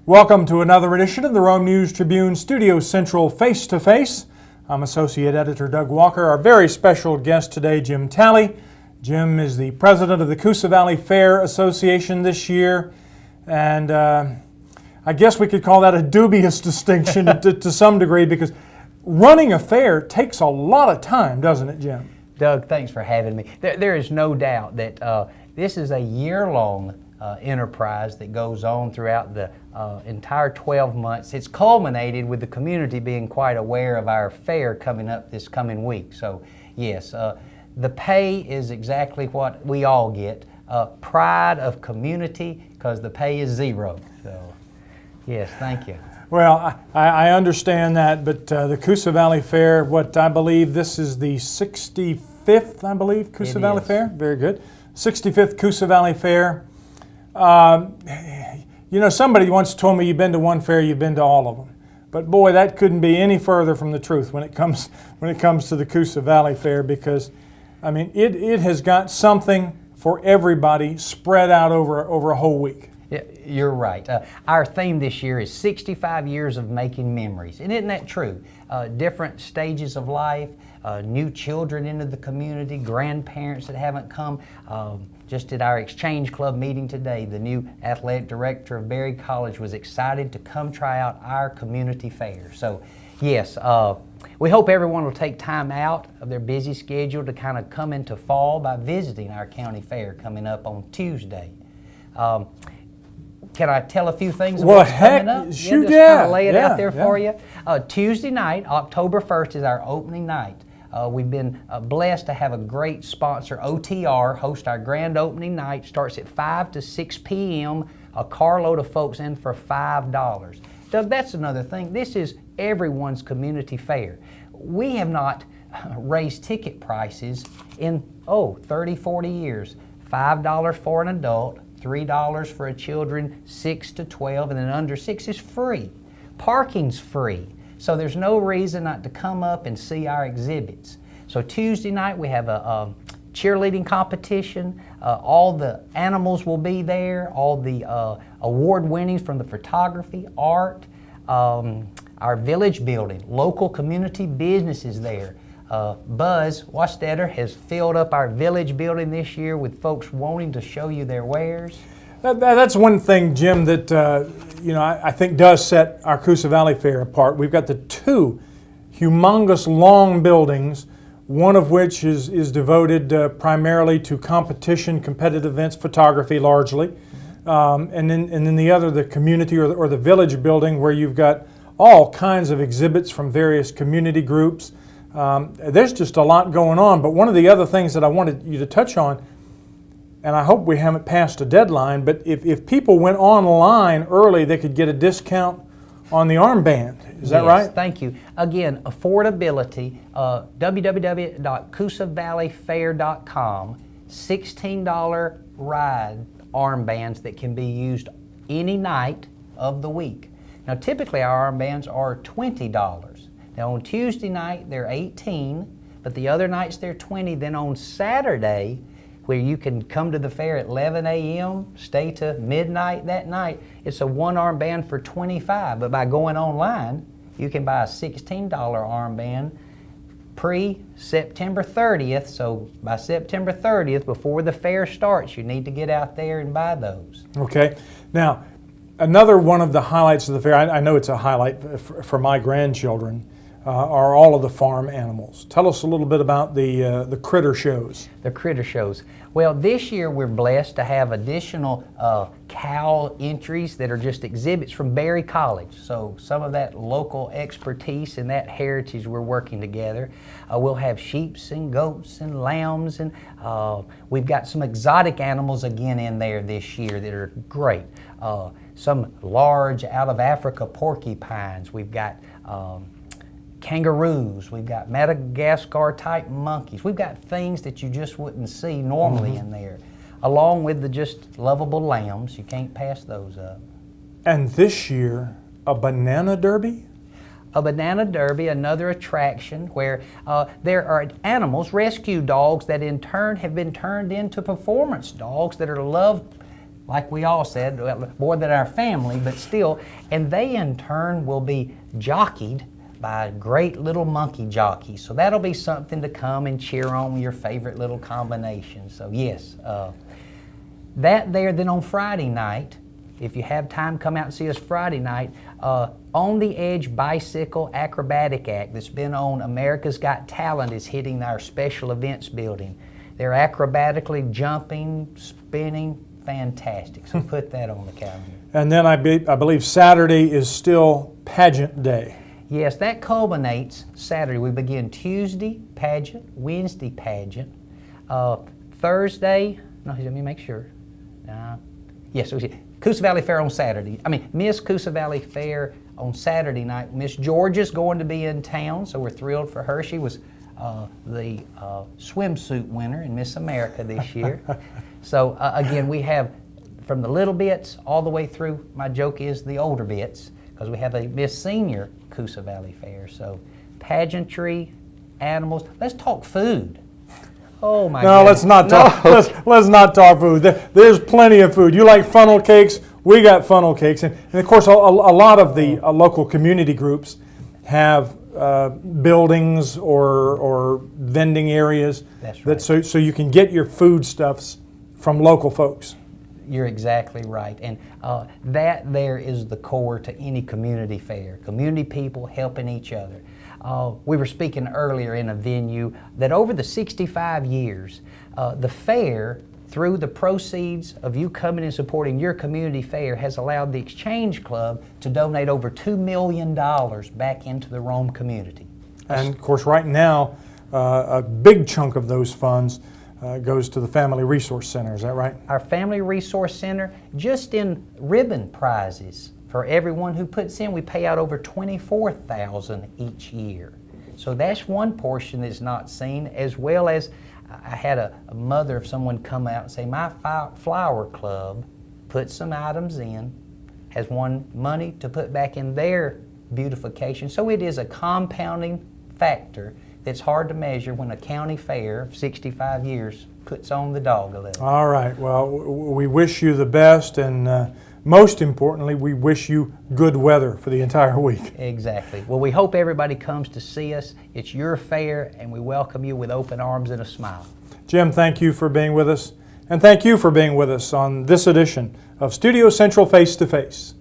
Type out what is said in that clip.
Welcome to another edition of the Rome News-Tribune Studio Central Face-to-Face. I'm Associate Editor Doug Walker. Our very special guest today, Jim Talley. Jim is the president of the Coosa Valley Fair Association this year, and I guess we could call that a dubious distinction to some degree, because running a fair takes a lot of time, doesn't it, Jim? Doug, thanks for having me. There is no doubt that this is a year-long enterprise that goes on throughout the entire 12 months. It's culminated with the community being quite aware of our fair coming up this coming week. So yes, the pay is exactly what we all get, pride of community, because the pay is zero. So yes, thank you. Well, I understand that, but the Coosa Valley Fair, what I believe this is the 65th, I believe, Coosa Valley Fair? Very good. 65th Coosa Valley Fair. You know, somebody once told me, you've been to one fair, you've been to all of them. But boy, that couldn't be any further from the truth when it comes to the Coosa Valley Fair, because I mean it has got something for everybody spread out over a whole week. Yeah, you're right. Our theme this year is 65 years of making memories. And isn't that true? Different stages of life, new children into the community, grandparents that haven't come. Just at our Exchange Club meeting today, the new athletic director of Berry College was excited to come try out our community fair. So yes, we hope everyone will take time out of their busy schedule to kind of come into fall by visiting our county fair coming up on Tuesday. Can I tell a few things about what's coming up? Shoot, just kind of lay it out there for you. Tuesday night, October 1st, is our opening night. We've been blessed to have a great sponsor, OTR, host our grand opening night. Starts at 5 to 6 p.m. A carload of folks in for $5. Doug, that's another thing. This is everyone's community fair. We have not raised ticket prices in, 30, 40 years. $5 for an adult, $3 for a children 6 to 12, and then under 6 is free. Parking's free. So there's no reason not to come up and see our exhibits. So Tuesday night we have a cheerleading competition. All the animals will be there. All the award winnings from the photography, art, our village building, local community businesses there. Buzz Wastetter has filled up our village building this year with folks wanting to show you their wares. That's one thing, Jim, that I think does set our Coosa Valley Fair apart. We've got the two humongous long buildings, one of which is devoted primarily to competition, competitive events, photography largely, and then the other, the community or the village building, where you've got all kinds of exhibits from various community groups. There's just a lot going on, but one of the other things that I wanted you to touch on, and I hope we haven't passed a deadline, but if people went online early, they could get a discount on the armband. Is that right? Thank you. Again, affordability, www.coosavalleyfair.com, $16 ride armbands that can be used any night of the week. Now, typically our armbands are $20. Now, on Tuesday night, they're $18, but the other nights they're $20. Then on Saturday, where you can come to the fair at 11 a.m., stay to midnight that night, it's a one armband for $25. But by going online, you can buy a $16 armband pre-September 30th. So by September 30th, before the fair starts, you need to get out there and buy those. Okay. Now, another one of the highlights of the fair, I know it's a highlight for my grandchildren, are all of the farm animals. Tell us a little bit about the critter shows. The critter shows. Well, this year we're blessed to have additional cow entries that are just exhibits from Berry College. So some of that local expertise and that heritage we're working together. We'll have sheep and goats and lambs, and we've got some exotic animals again in there this year that are great. Some large out of Africa porcupines. We've got kangaroos, we've got Madagascar type monkeys. We've got things that you just wouldn't see normally in there, along with the just lovable lambs. You can't pass those up. And this year, a banana derby? A banana derby, another attraction where there are animals, rescue dogs, that in turn have been turned into performance dogs that are loved like we all said, well, more than our family, but still. And they in turn will be jockeyed by great little monkey jockeys. So that'll be something to come and cheer on your favorite little combination. So yes, that there. Then on Friday night, if you have time, come out and see us Friday night. On the Edge Bicycle Acrobatic Act that's been on America's Got Talent is hitting our special events building. They're acrobatically jumping, spinning, fantastic. So put that on the calendar. And then I believe Saturday is still pageant day. Yes, that culminates Saturday. We begin Tuesday pageant, Wednesday pageant, Thursday. No, let me make sure. Yes, it was Coosa Valley Fair on Saturday. Miss Coosa Valley Fair on Saturday night. Miss Georgia's going to be in town, so we're thrilled for her. She was the swimsuit winner in Miss America this year. So again, we have from the little bits all the way through, my joke is the older bits, because we have a Miss Senior Coosa Valley Fair. So pageantry, animals. Let's talk food. Oh my No, goodness. let's not talk. Let's not talk food. There's plenty of food. You like funnel cakes? We got funnel cakes, and of course, a lot of the local community groups have buildings or vending areas. That's right. So you can get your foodstuffs from local folks. You're exactly right, and that there is the core to any community fair. Community people helping each other. We were speaking earlier in a venue that over the 65 years, the fair, through the proceeds of you coming and supporting your community fair, has allowed the Exchange Club to donate over $2 million back into the Rome community. And of course, right now, a big chunk of those funds goes to the Family Resource Center. Is that right? Our Family Resource Center, just in ribbon prizes for everyone who puts in, we pay out over $24,000 each year. So that's one portion that's not seen, as well as I had a mother of someone come out and say, my flower club put some items in, has won money to put back in their beautification. So it is a compounding factor that's hard to measure when a county fair of 65 years puts on the dog a little. All right. Well, we wish you the best, and most importantly, we wish you good weather for the entire week. Exactly. Well, we hope everybody comes to see us. It's your fair, and we welcome you with open arms and a smile. Jim, thank you for being with us, and thank you for being with us on this edition of Studio Central Face to Face.